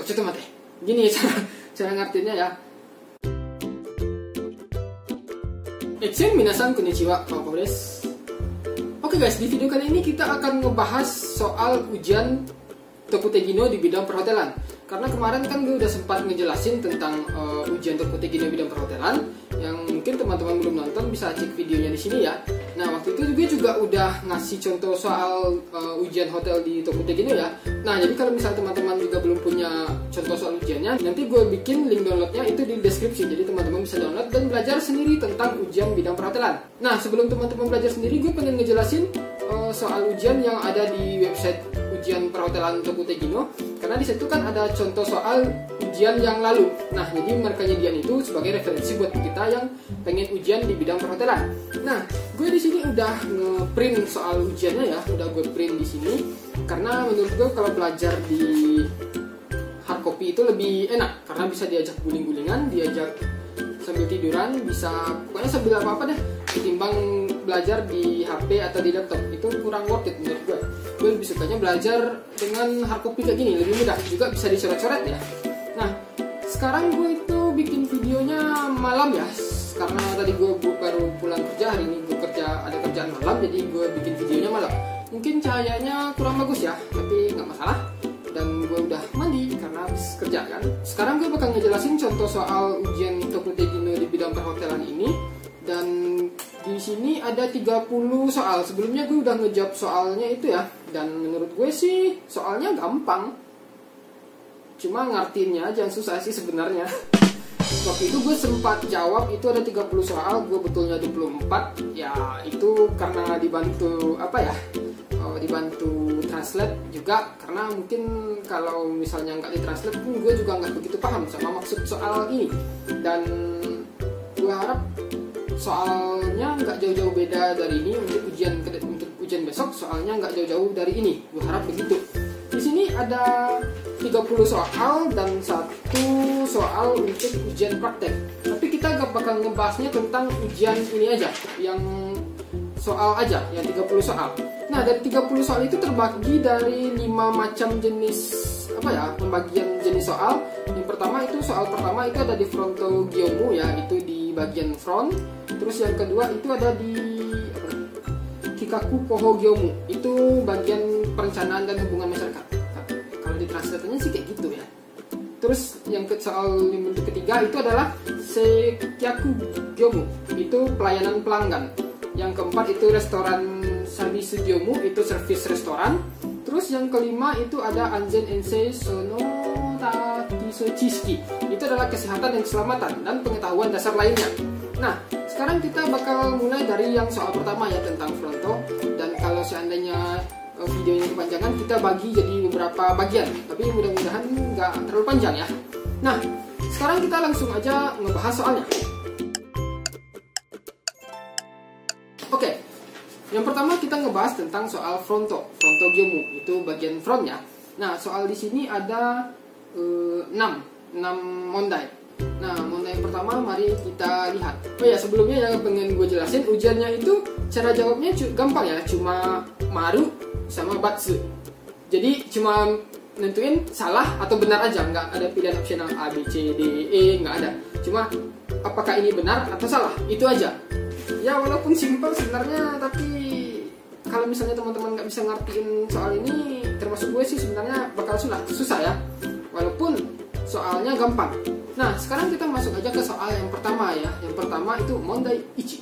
ちょっと待って。Gini cara ngertinya ya. Minasan konnichiwa, Koko desu. Oke guys, di video kali ini kita akan ngebahas soal ujian Tokutegino di bidang perhotelan. Karena kemarin kan gue udah sempat ngejelasin tentang ujian Tokutegino di bidang perhotelan. Yang mungkin teman-teman belum nonton bisa cek videonya di sini ya. Nah, waktu itu gue juga udah ngasih contoh soal ujian hotel di Tokutegino ya. Nah, jadi kalau misalnya teman-teman juga belum punya contoh soal ujiannya, nanti gue bikin link downloadnya itu di deskripsi. Jadi teman-teman bisa download dan belajar sendiri tentang ujian bidang perhotelan. Nah, sebelum teman-teman belajar sendiri, gue pengen ngejelasin soal ujian yang ada di website ujian perhotelan Tokutegino. Karena di situ kan ada contoh soal ujian yang lalu. Nah, jadi mereka nyediain itu sebagai referensi buat kita yang pengen ujian di bidang perhotelan. Nah, gue di sini udah nge-print soal ujiannya ya, udah gue print di sini. Karena menurut gue kalau belajar di hard copy itu lebih enak, karena bisa diajak guling-gulingan, diajak sambil tiduran, bisa pokoknya sambil apa-apa deh, ketimbang belajar di HP atau di laptop. Itu kurang worth it menurut gue. Gue lebih sukanya belajar dengan hard copy kayak gini, lebih mudah, juga bisa dicoret-coret ya. Nah, sekarang gue itu bikin videonya malam ya, karena tadi gue baru pulang kerja, hari ini gue ada kerjaan malam, jadi gue bikin videonya malam. Mungkin cahayanya kurang bagus ya, tapi nggak masalah. Dan gue udah mandi karena habis kerja kan. Sekarang gue bakal ngejelasin contoh soal ujian Tokutegino di bidang perhotelan ini. Dan di sini ada 30 soal. Sebelumnya gue udah ngejawab soalnya itu ya. Dan menurut gue sih soalnya gampang. Cuma ngertiinnya aja yang susah sih sebenarnya. Waktu itu gue sempat jawab itu ada 30 soal, gue betulnya 24. Ya itu karena dibantu dibantu translate juga, karena mungkin kalau misalnya nggak ditranslate pun gue juga nggak begitu paham sama maksud soal ini. Dan gue harap soalnya nggak jauh-jauh beda dari ini untuk ujian besok, soalnya nggak jauh-jauh dari ini, gue harap begitu. Di sini ada 30 soal dan 1 soal untuk ujian praktek. Tapi kita gak bakal ngebahasnya tentang ujian ini aja, yang soal aja, yang 30 soal. Nah, dari 30 soal itu terbagi dari 5 macam jenis pembagian jenis soal. Yang pertama itu soal pertama itu ada di fronto gyomu ya, itu di bagian front. Terus yang kedua itu ada di Kikaku Poho Gyomu, itu bagian perencanaan dan hubungan masyarakat. Kalau di translatornya sih kayak gitu ya. Terus yang soal bentuk ketiga itu adalah Seikyaku Gyomu, itu pelayanan pelanggan. Yang keempat itu restoran Sabisu Gyomu, itu servis restoran. Terus yang kelima itu ada Anzen Ensei Sono Takiso Chiski, itu adalah kesehatan dan keselamatan dan pengetahuan dasar lainnya. Nah, sekarang kita bakal mulai dari yang soal pertama ya, tentang fronto. Dan kalau seandainya videonya kepanjangan, kita bagi jadi beberapa bagian, tapi mudah-mudahan nggak terlalu panjang ya. Nah, sekarang kita langsung aja ngebahas soalnya. Oke, yang pertama kita ngebahas tentang soal fronto gyomu, itu bagian frontnya. Nah, soal di sini ada 6 mondai. Nah, mondai yang pertama mari kita lihat. Oh ya, sebelumnya yang pengen gue jelasin, ujiannya itu cara jawabnya gampang ya, cuma maru sama batsu. Jadi cuma nentuin salah atau benar aja, nggak ada pilihan opsional A, B, C, D, E, nggak ada. Cuma apakah ini benar atau salah, itu aja. Ya walaupun simpel sebenarnya, tapi kalau misalnya teman-teman nggak bisa ngertiin soal ini, termasuk gue sih sebenarnya bakal susah ya. Walaupun soalnya gampang. Nah, sekarang kita masuk aja ke soal yang pertama ya. Yang pertama itu mondai 1.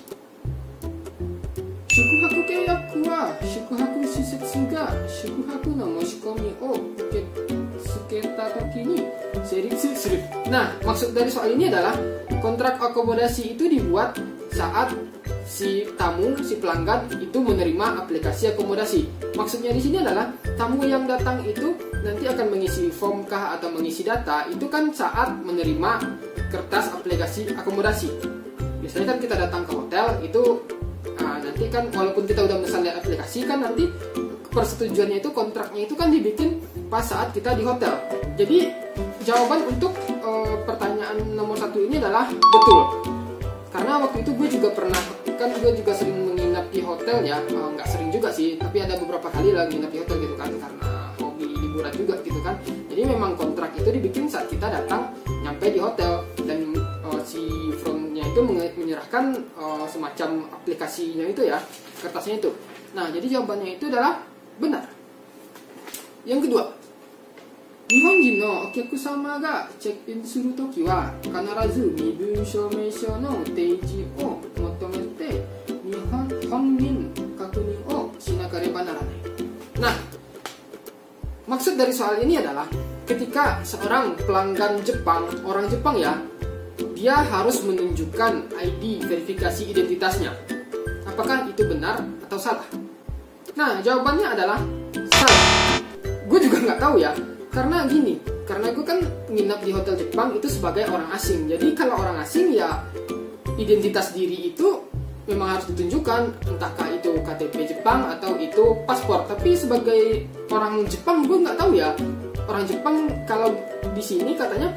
Shukuhaku keiyaku wa shukuhaku shisetsu ga shukuhaku no moshikomi o suketa toki ni seritsu suru. Nah, maksud dari soal ini adalah kontrak akomodasi itu dibuat saat si tamu, si pelanggan itu menerima aplikasi akomodasi. Maksudnya di sini adalah tamu yang datang itu nanti akan mengisi form kah atau mengisi data, itu kan saat menerima kertas aplikasi akomodasi. Biasanya kan kita datang ke hotel itu nanti kan walaupun kita udah memesan lihat aplikasi kan, nanti persetujuannya itu, kontraknya itu kan dibikin pas saat kita di hotel. Jadi jawaban untuk pertanyaan nomor 1 ini adalah betul. Karena waktu itu gue juga pernah, kan gue juga sering menginap di hotel ya, nggak sering juga sih, tapi ada beberapa kali lah menginap di hotel gitu kan, karena hobi darurat juga gitu kan. Jadi memang kontrak itu dibikin saat kita datang nyampe di hotel, dan si frontnya itu menyerahkan semacam aplikasinya itu ya, kertasnya itu. Nah, jadi jawabannya itu adalah benar. Yang kedua, Nihonjin no okyakusama ga check-in suru toki wa kanarazu mibun shoumeshou no teiji o motomete honnin kakunin o shinakareba naranai. Nah, maksud dari soal ini adalah ketika seorang pelanggan Jepang, orang Jepang ya, dia harus menunjukkan ID verifikasi identitasnya. Apakah itu benar atau salah? Nah, jawabannya adalah salah. Gue juga nggak tahu ya, karena gini, karena gue kan nginap di hotel Jepang itu sebagai orang asing. Jadi kalau orang asing ya identitas diri itu memang harus ditunjukkan, entahkah itu KTP Jepang atau itu paspor. Tapi sebagai orang Jepang gue nggak tahu ya. Orang Jepang kalau di sini katanya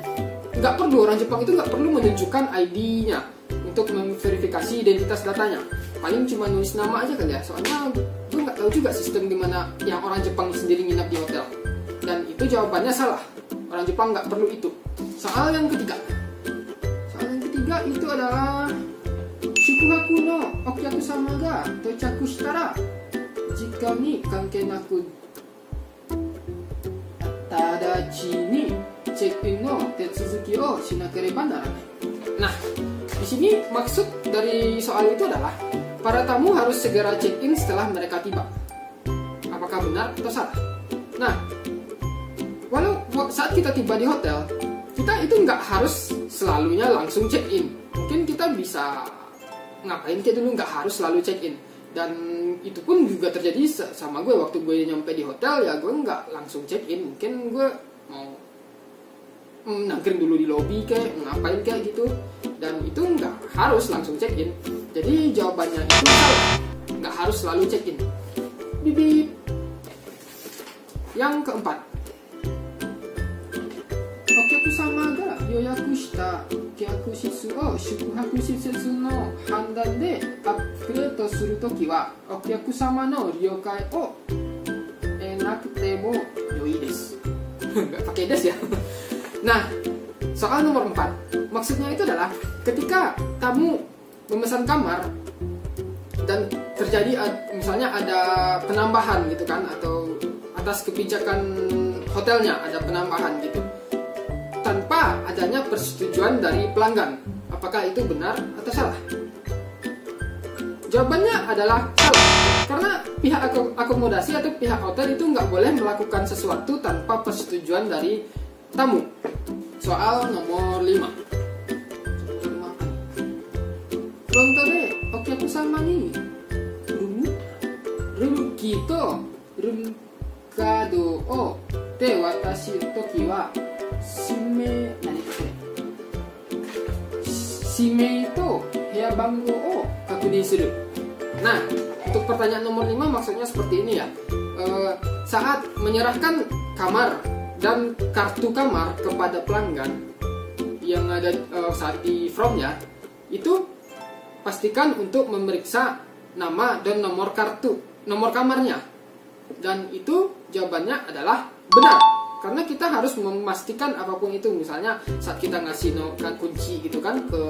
nggak perlu, orang Jepang itu nggak perlu menunjukkan ID-nya untuk memverifikasi identitas datanya. Paling cuma nulis nama aja kali ya. Soalnya gue nggak tahu juga sistem gimana yang orang Jepang sendiri nginap di hotel. Dan itu jawabannya salah. Orang Jepang nggak perlu itu. Soal yang ketiga. Soal yang ketiga itu adalah Shukuhaku no okyakusama ga tochaku shitara jika ni kanke naku tadachi ni check-in no tetsuzuki o shinakereba naranai. Nah, di sini maksud dari soal itu adalah para tamu harus segera check-in setelah mereka tiba. Apakah benar atau salah? Nah, walau saat kita tiba di hotel, kita itu nggak harus selalunya langsung check-in. Mungkin kita bisa ngapain kayak dulu, nggak harus selalu check-in. Dan itu pun juga terjadi sama gue waktu gue nyampe di hotel ya, gue nggak langsung check-in. Mungkin gue mau nangkring dulu di lobby kayak ngapain kayak gitu, dan itu nggak harus langsung check-in. Jadi jawabannya itu salah, nggak harus selalu check-in. Bibip. Yang keempat, okyakusama ga yoyaku shita kyaku shisu o shukuhaku shisetsu no handan de upgrade suru toki wa okyakusama no ryokai o nakute mo yoi desu. Nggak pakai des ya. Nah, soal nomor 4, maksudnya itu adalah ketika tamu memesan kamar dan terjadi misalnya ada penambahan gitu kan, atau atas kebijakan hotelnya ada penambahan gitu tanpa adanya persetujuan dari pelanggan, apakah itu benar atau salah? Jawabannya adalah salah, karena pihak akomodasi atau pihak hotel itu nggak boleh melakukan sesuatu tanpa persetujuan dari tamu. Soal nomor 5. Fronto de okyakusama ni room key to room card o te watashi toki wa shime to hea banggo o kakunin suru. Nah, untuk pertanyaan nomor 5 maksudnya seperti ini ya. Saat menyerahkan kamar dan kartu kamar kepada pelanggan yang ada saat di frontnya, itu pastikan untuk memeriksa nama dan nomor kamarnya. Dan itu jawabannya adalah benar, karena kita harus memastikan apapun itu. Misalnya saat kita ngasih kunci gitu kan ke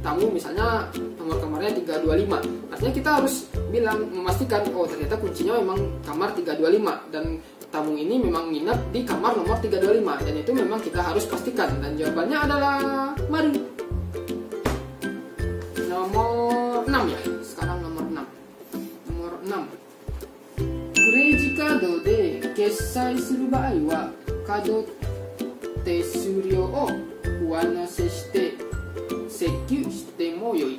tamu, misalnya nomor kamarnya 325, artinya kita harus memastikan oh ternyata kuncinya memang kamar 325 dan tamu ini memang nginap di kamar nomor 325, dan itu memang kita harus pastikan. Dan jawabannya adalah maru. Nomor 6 ya, sekarang nomor 6. Nomor 6. Credit card de kessai suru baai wa kado tesuryo o uwanase shite sekyuu shite mo yoi.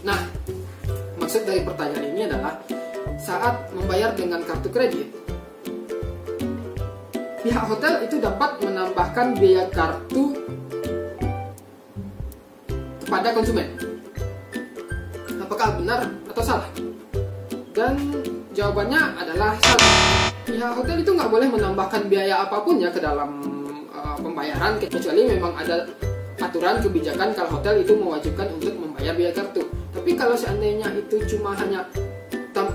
Nah, maksud dari pertanyaan ini adalah saat membayar dengan kartu kredit, pihak hotel itu dapat menambahkan biaya kartu kepada konsumen. Apakah benar atau salah? Dan jawabannya adalah salah. Pihak hotel itu nggak boleh menambahkan biaya apapun ya ke dalam pembayaran, kecuali memang ada aturan kebijakan kalau hotel itu mewajibkan untuk membayar biaya kartu. Tapi kalau seandainya itu cuma hanya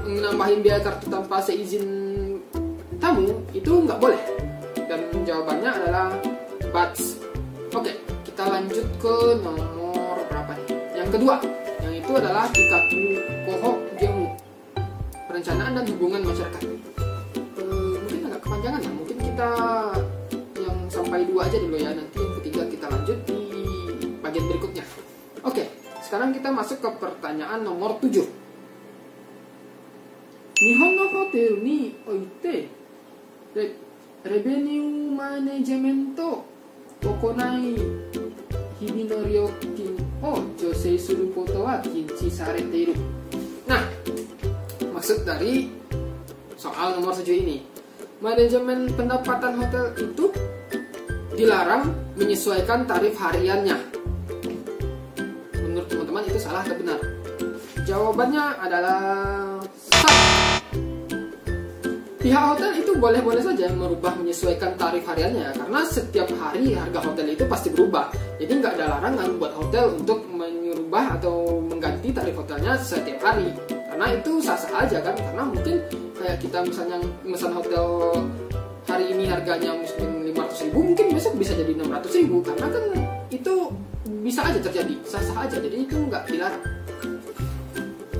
menambahin biaya kartu tanpa seizin tamu, itu nggak boleh. Dan jawabannya adalah buts. Oke, kita lanjut ke nomor berapa nih? Yang kedua, yang itu adalah Kikaku Koho Gemu, perencanaan dan hubungan masyarakat. Mungkin agak kepanjangan ya, mungkin kita yang sampai 2 aja dulu ya, nanti yang ketiga kita lanjut di bagian berikutnya. Oke, sekarang kita masuk ke pertanyaan nomor 7. Nihon no hotel ni oite revenue management okonai hibi no ryokin o josei suru koto wa kinchi sarete iru. Nah, maksud dari soal nomor 7 ini, manajemen pendapatan hotel itu dilarang menyesuaikan tarif hariannya. Menurut teman-teman itu salah atau benar? Jawabannya adalah salah. Pihak hotel itu boleh-boleh saja merubah menyesuaikan tarif hariannya, karena setiap hari harga hotel itu pasti berubah. Jadi nggak ada larangan buat hotel untuk merubah atau mengganti tarif hotelnya setiap hari. Karena itu sah-sah aja kan, karena mungkin kayak kita misalnya memesan hotel hari ini harganya mungkin 500.000, mungkin besok bisa jadi 600.000, karena kan itu bisa aja terjadi, sah-sah aja, jadi itu nggak dilarang.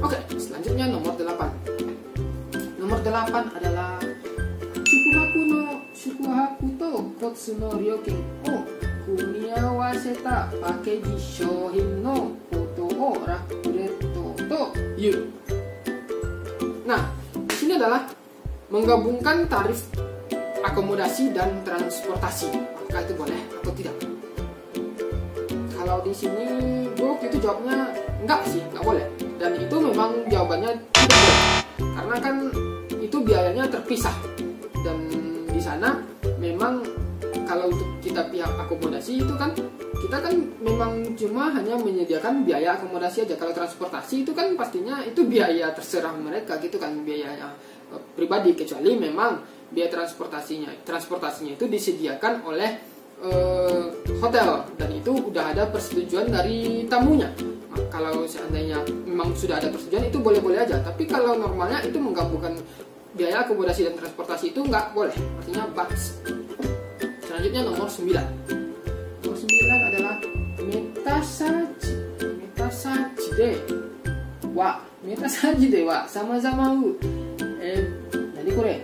Oke, selanjutnya nomor 8. Nomor 8 adalah Shukuhaku to kotsu no ryokin o kumiawaseta pakeji shouhin no koto o rakuretto to yu. Nah, di sini adalah menggabungkan tarif akomodasi dan transportasi. Apakah itu boleh atau tidak? Kalau di sini gue waktu itu jawabnya enggak sih, enggak boleh. Dan itu memang jawabannya tidak boleh. Karena kan itu biayanya terpisah. Dan di sana memang kalau untuk kita pihak akomodasi itu kan kita kan memang cuma hanya menyediakan biaya akomodasi aja. Kalau transportasi itu kan pastinya itu biaya terserah mereka gitu kan, biaya pribadi, kecuali memang biaya transportasinya itu disediakan oleh hotel, dan itu udah ada persetujuan dari tamunya. Kalau seandainya memang sudah ada persetujuan itu boleh-boleh aja, tapi kalau normalnya itu menggabungkan biaya akomodasi dan transportasi itu nggak boleh, artinya buts. Selanjutnya nomor 9. Nomor 9 adalah metasaji de wa sama-sama nani kore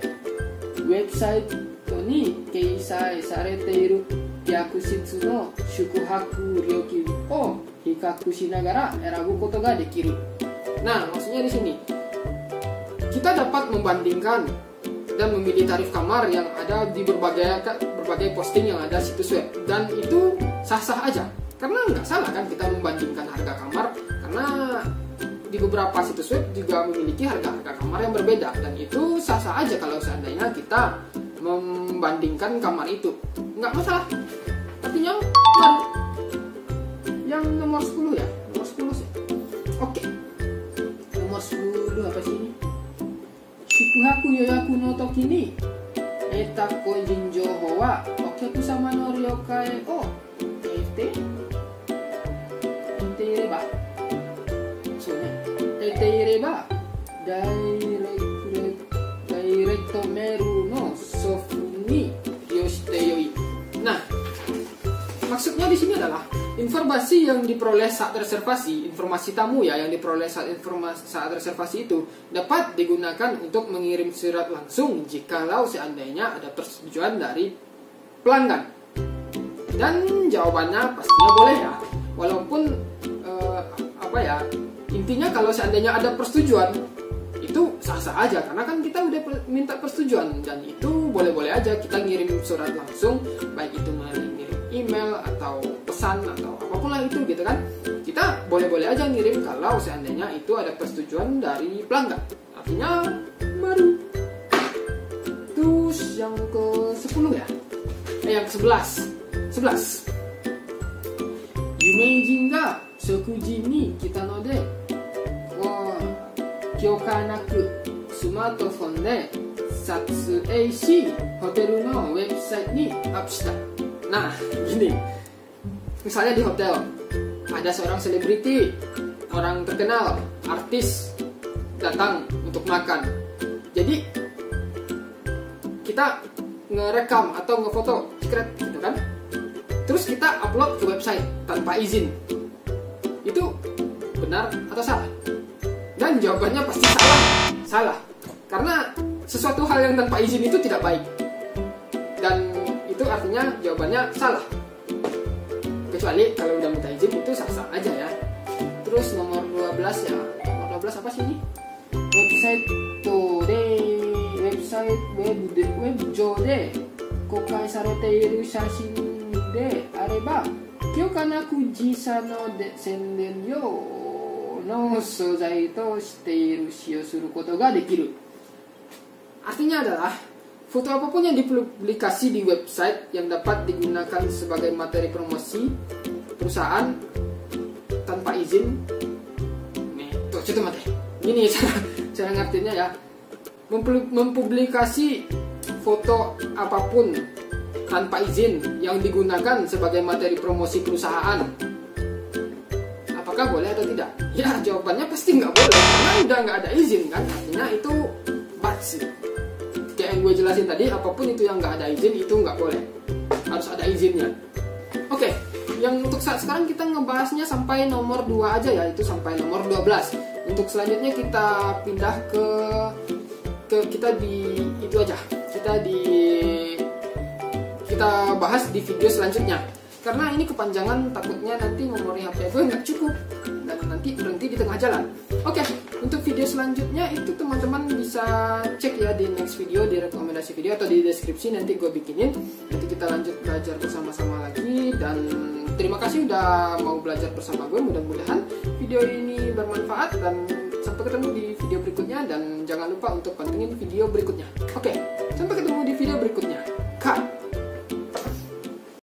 website ni keisai sarete iru yakushitsu no shukuhaku ryokin o hikaku shinagara erabu koto ga dekiru. Nah, maksudnya di sini kita dapat membandingkan dan memilih tarif kamar yang ada di berbagai posting yang ada situs web, dan itu sah-sah aja, karena nggak salah kan kita membandingkan harga kamar, karena di beberapa situs web juga memiliki harga-harga kamar yang berbeda, dan itu sah-sah aja kalau seandainya kita membandingkan kamar itu, nggak masalah. Artinya yang nomor 10 ya, nomor 10 sih. Oke, nomor 10 apa sih ini? Shukuhaku yoyaku no toki ni eta koujin jouhou wa okyaku sama no ryokai o ireba direct meru no sofu ni yoshite yoi. Nah, maksudnya di sini adalah informasi yang diperoleh saat reservasi, informasi tamu ya yang diperoleh saat reservasi itu dapat digunakan untuk mengirim surat langsung jikalau seandainya ada persetujuan dari pelanggan. Dan jawabannya pastinya boleh ya, walaupun intinya kalau seandainya ada persetujuan itu sah-sah aja, karena kan kita udah minta persetujuan, dan itu boleh-boleh aja kita ngirim surat langsung, baik itu ngirim email atau pesan atau apapun lah itu gitu kan, kita boleh-boleh aja ngirim kalau seandainya itu ada persetujuan dari pelanggan. Artinya baru. Terus yang ke-10 ya, yang ke-11 Yumeijin ga shokuji ni kita no de kyouka naku smartphone de satsuei shi hotel no website ni up shita. Nah, gini. Misalnya di hotel ada seorang selebriti, orang terkenal, artis datang untuk makan. Jadi kita ngerekam atau ngefoto secret gitu kan, terus kita upload ke website tanpa izin, itu benar atau salah? Dan jawabannya pasti salah, karena sesuatu hal yang tanpa izin itu tidak baik, dan itu artinya jawabannya salah. Kecuali kalau udah minta izin itu sah-sah aja ya. Terus nomor 12 ya, nomor 12 apa sih ini? Website webjo de kokai sarete iru shashin de areba kyokana kujisa no de senden yo no sozai to shite iru shio suru koto ga dekiru. Artinya adalah foto apapun yang dipublikasi di website yang dapat digunakan sebagai materi promosi perusahaan tanpa izin. Nih, tuh coba mati. Gini cara ngertinya ya. Mempublikasi foto apapun tanpa izin yang digunakan sebagai materi promosi perusahaan, apakah boleh atau tidak? Ya, jawabannya pasti nggak boleh, karena udah nggak ada izin kan. Artinya itu bad sih. Kayak yang gue jelasin tadi, apapun itu yang nggak ada izin itu nggak boleh, harus ada izinnya. Oke, yang untuk saat sekarang kita ngebahasnya sampai nomor 2 aja ya, itu sampai nomor 12. Untuk selanjutnya kita pindah ke kita di itu aja, kita bahas di video selanjutnya, karena ini kepanjangan, takutnya nanti memori HP gue nggak cukup dan nanti berhenti di tengah jalan. Oke, untuk video selanjutnya itu teman-teman bisa cek ya di next video, di rekomendasi video atau di deskripsi, nanti gue bikinin. Nanti kita lanjut belajar bersama-sama lagi, dan terima kasih udah mau belajar bersama gue. Mudah-mudahan video ini bermanfaat, dan sampai ketemu di video berikutnya, dan jangan lupa untuk pantengin video berikutnya. Oke, sampai ketemu di video berikutnya. Cut.